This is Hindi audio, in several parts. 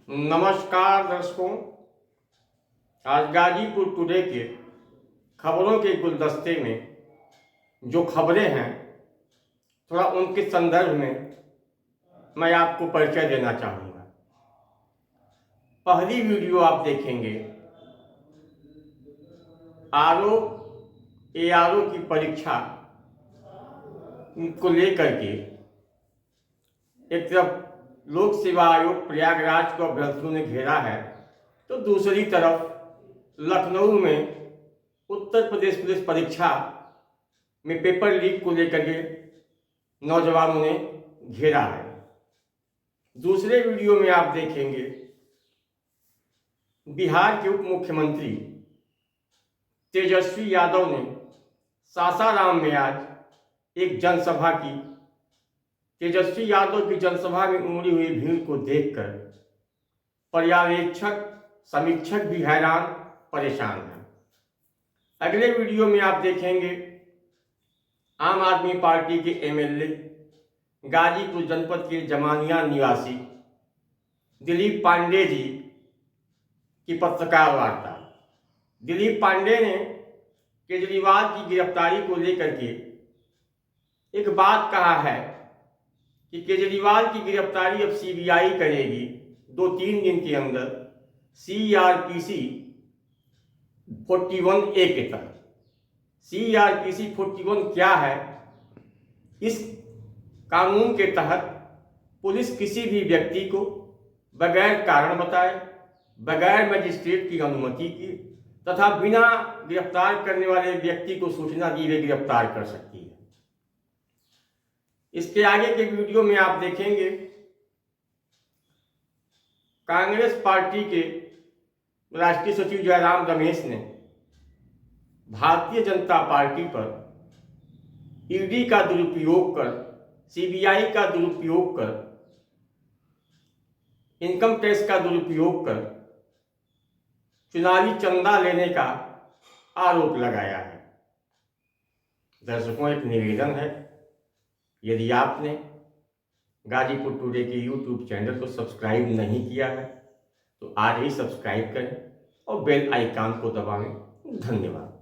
नमस्कार दर्शकों। आज गाजीपुर टुडे के खबरों के गुलदस्ते में जो खबरें हैं, थोड़ा उनके संदर्भ में मैं आपको परिचय देना चाहूँगा। पहली वीडियो आप देखेंगे आरओ एआरओ की परीक्षा को लेकर के एक तरफ लोक सेवा आयोग प्रयागराज को अभ्यर्थियों ने घेरा है, तो दूसरी तरफ लखनऊ में उत्तर प्रदेश पुलिस परीक्षा में पेपर लीक को लेकर के नौजवानों ने घेरा है। दूसरे वीडियो में आप देखेंगे बिहार के उप मुख्यमंत्री तेजस्वी यादव ने सासाराम में आज एक जनसभा की। तेजस्वी यादव की जनसभा में उमड़ी हुई भीड़ को देखकर पर्यवेक्षक समीक्षक भी हैरान परेशान हैं। अगले वीडियो में आप देखेंगे आम आदमी पार्टी के एमएलए गाजीपुर जनपद के जमानिया निवासी दिलीप पांडे जी की पत्रकार वार्ता। दिलीप पांडे ने केजरीवाल की गिरफ्तारी को लेकर के एक बात कहा है कि केजरीवाल की गिरफ्तारी अब सीबीआई करेगी 2-3 दिन के अंदर सीआरपीसी 41A के तहत। सीआरपीसी 41 क्या है? इस कानून के तहत पुलिस किसी भी व्यक्ति को बगैर कारण बताए, बगैर मजिस्ट्रेट की अनुमति के तथा बिना गिरफ्तार करने वाले व्यक्ति को सूचना दिए हुए गिरफ्तार कर सकती है। इसके आगे के वीडियो में आप देखेंगे कांग्रेस पार्टी के राष्ट्रीय सचिव जयराम रमेश ने भारतीय जनता पार्टी पर ईडी का दुरुपयोग कर, सीबीआई का दुरुपयोग कर, इनकम टैक्स का दुरुपयोग कर चुनावी चंदा लेने का आरोप लगाया है। दर्शकों, एक निवेदन है, यदि आपने गाजीपुर टुडे के यूट्यूब चैनल को सब्सक्राइब नहीं किया है तो आज ही सब्सक्राइब करें और बेल आइकन को दबाएं। धन्यवाद।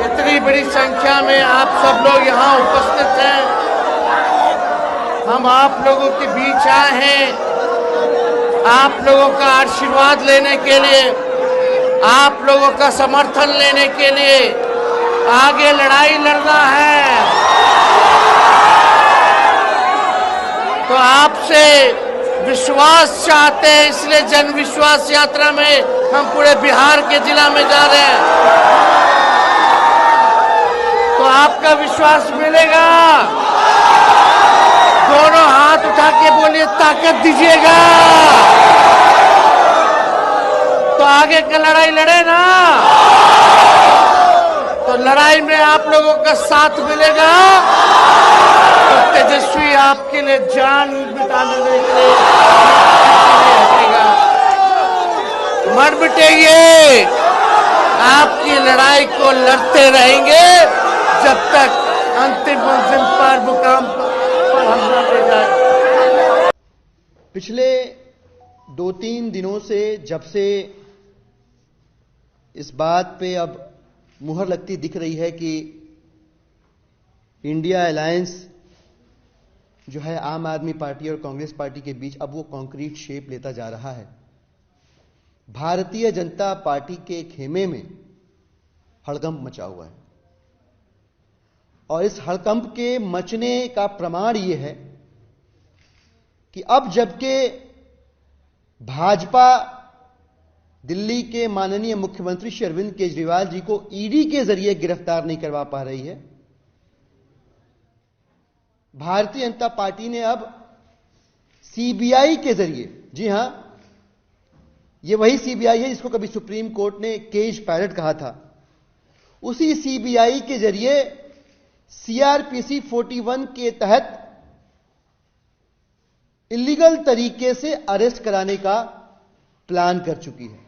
इतनी बड़ी संख्या में आप सब लोग यहाँ उपस्थित हैं। हम आप लोगों के बीच आए हैं आप लोगों का आशीर्वाद लेने के लिए, आप लोगों का समर्थन लेने के लिए। आगे लड़ाई लड़ना है तो आपसे विश्वास चाहते हैं, इसलिए जन विश्वास यात्रा में हम पूरे बिहार के जिला में जा रहे हैं। तो आपका विश्वास मिलेगा। दोनों हाथ उठा के बोलिए, ताकत दीजिएगा तो आगे का लड़ाई लड़े ना। तो लड़ाई में आप लोगों का साथ मिलेगा तो तेजस्वी आपके लिए जान बिताने के लिए हटेगा। मत मिटेंगे, आपकी लड़ाई को लड़ते रहेंगे जब तक अंतिम मंजिल पर मुकाम पर हम न ले जाए। पिछले 2-3 दिनों से जब से इस बात पे अब मुहर लगती दिख रही है कि इंडिया अलायंस जो है आम आदमी पार्टी और कांग्रेस पार्टी के बीच, अब वो कॉन्क्रीट शेप लेता जा रहा है। भारतीय जनता पार्टी के खेमे में हड़कंप मचा हुआ है और इस हड़कंप के मचने का प्रमाण यह है कि अब जबकि भाजपा दिल्ली के माननीय मुख्यमंत्री श्री अरविंद केजरीवाल जी को ईडी के जरिए गिरफ्तार नहीं करवा पा रही है, भारतीय जनता पार्टी ने अब सीबीआई के जरिए, जी हां, यह वही सीबीआई है जिसको कभी सुप्रीम कोर्ट ने केज पायलट कहा था, उसी सीबीआई के जरिए सीआरपीसी 41 के तहत इलीगल तरीके से अरेस्ट कराने का प्लान कर चुकी है।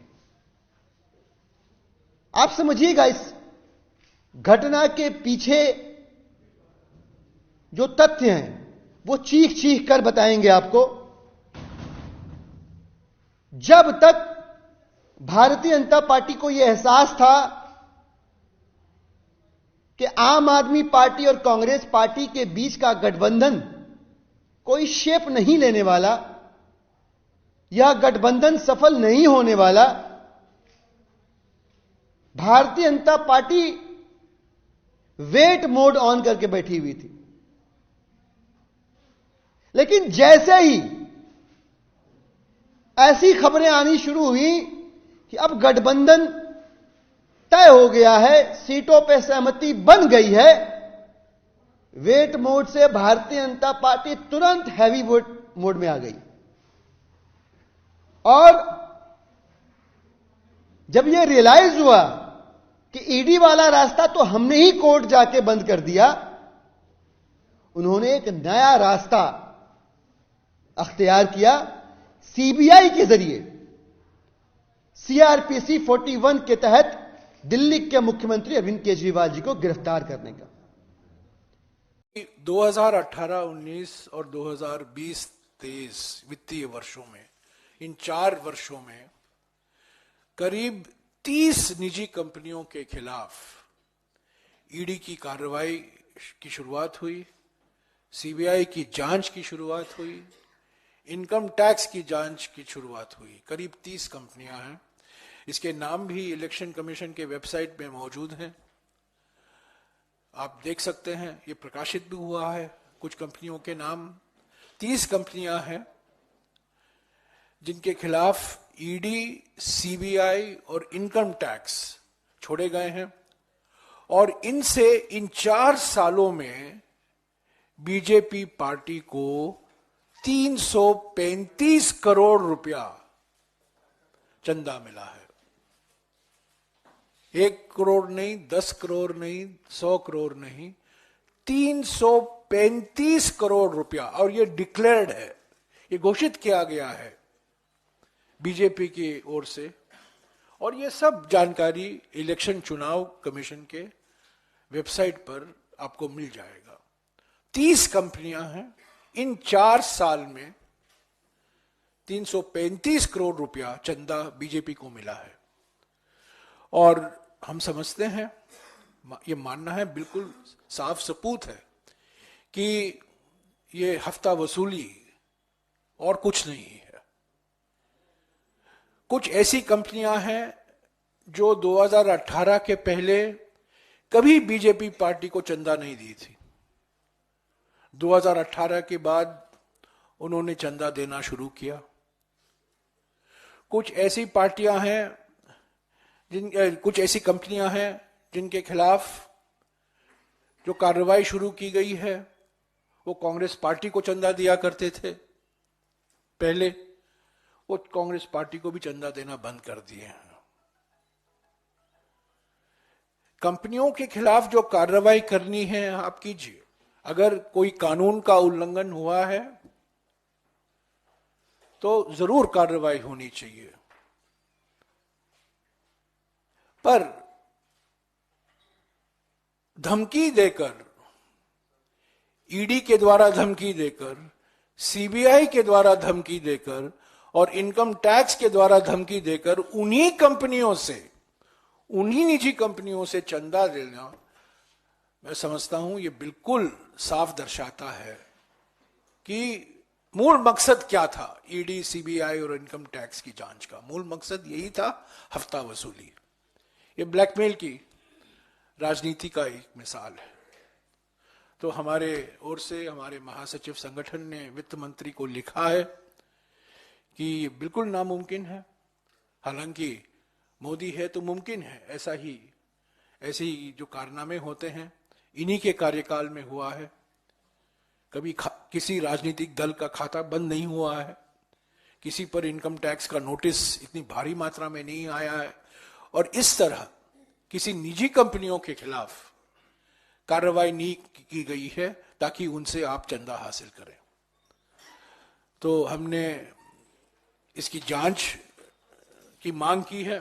आप समझिएगा, इस घटना के पीछे जो तथ्य हैं वो चीख चीख कर बताएंगे आपको। जब तक भारतीय जनता पार्टी को यह एहसास था कि आम आदमी पार्टी और कांग्रेस पार्टी के बीच का गठबंधन कोई शेप नहीं लेने वाला, यह गठबंधन सफल नहीं होने वाला, Bharatiya Janata party wait mode on करके बैठी हुई थी। लेकिन जैसे ही ऐसी खबरें आनी शुरू हुई कि अब गठबंधन तय हो गया है, सीटों पर सहमति बन गई है, वेट मोड से भारतीय जनता पार्टी तुरंत हैवी मोड में आ गई। और जब यह रियलाइज हुआ कि ईडी वाला रास्ता तो हमने ही कोर्ट जाके बंद कर दिया, उन्होंने एक नया रास्ता अख्तियार किया, सीबीआई के जरिए सीआरपीसी 41 के तहत दिल्ली के मुख्यमंत्री अरविंद केजरीवाल जी को गिरफ्तार करने का। 2018-19 और 2020-23 वित्तीय वर्षों में, इन 4 वर्षों में करीब 30 निजी कंपनियों के खिलाफ ईडी की कार्रवाई की शुरुआत हुई, सीबीआई की जांच की शुरुआत हुई, इनकम टैक्स की जांच की शुरुआत हुई। करीब 30 कंपनियां हैं, इसके नाम भी इलेक्शन कमीशन के वेबसाइट में मौजूद हैं, आप देख सकते हैं, ये प्रकाशित भी हुआ है। कुछ कंपनियों के नाम, 30 कंपनियां हैं जिनके खिलाफ ईडी, सीबीआई और इनकम टैक्स छोड़े गए हैं। और इनसे इन 4 सालों में बीजेपी पार्टी को 335 करोड़ रुपया चंदा मिला है। 1 करोड़ नहीं, 10 करोड़ नहीं, 100 करोड़ नहीं, 335 करोड़ रुपया। और ये डिक्लेयर्ड है, ये घोषित किया गया है बीजेपी की ओर से। और ये सब जानकारी इलेक्शन चुनाव कमीशन के वेबसाइट पर आपको मिल जाएगा। 30 कंपनियां हैं, इन 4 साल में 335 करोड़ रुपया चंदा बीजेपी को मिला है। और हम समझते हैं, ये मानना है बिल्कुल साफ सबूत है कि ये हफ्ता वसूली और कुछ नहीं है। कुछ ऐसी कंपनियां हैं जो 2018 के पहले कभी बीजेपी पार्टी को चंदा नहीं दी थी। 2018 के बाद उन्होंने चंदा देना शुरू किया। कुछ ऐसी पार्टियां हैं कुछ ऐसी कंपनियां हैं जिनके खिलाफ जो कार्रवाई शुरू की गई है वो कांग्रेस पार्टी को चंदा दिया करते थे पहले, वो कांग्रेस पार्टी को भी चंदा देना बंद कर दिए हैं। कंपनियों के खिलाफ जो कार्रवाई करनी है आप कीजिए। अगर कोई कानून का उल्लंघन हुआ है तो जरूर कार्रवाई होनी चाहिए, पर धमकी देकर, ईडी के द्वारा धमकी देकर, सीबीआई के द्वारा धमकी देकर और इनकम टैक्स के द्वारा धमकी देकर उन्हीं कंपनियों से, उन्हीं निजी कंपनियों से चंदा देना, मैं समझता हूं ये बिल्कुल साफ दर्शाता है कि मूल मकसद क्या था। ईडी, सीबीआई और इनकम टैक्स की जांच का मूल मकसद यही था, हफ्ता वसूली। ये ब्लैकमेल की राजनीति का एक मिसाल है। तो हमारे ओर से हमारे महासचिव संगठन ने वित्त मंत्री को लिखा है कि ये बिल्कुल नामुमकिन है। हालांकि मोदी है तो मुमकिन है, ऐसे ही जो कारनामे होते हैं इन्हीं के कार्यकाल में हुआ है। कभी किसी राजनीतिक दल का खाता बंद नहीं हुआ है, किसी पर इनकम टैक्स का नोटिस इतनी भारी मात्रा में नहीं आया है, और इस तरह किसी निजी कंपनियों के खिलाफ कार्रवाई नहीं की गई है ताकि उनसे आप चंदा हासिल करें। तो हमने इसकी जांच की मांग की है।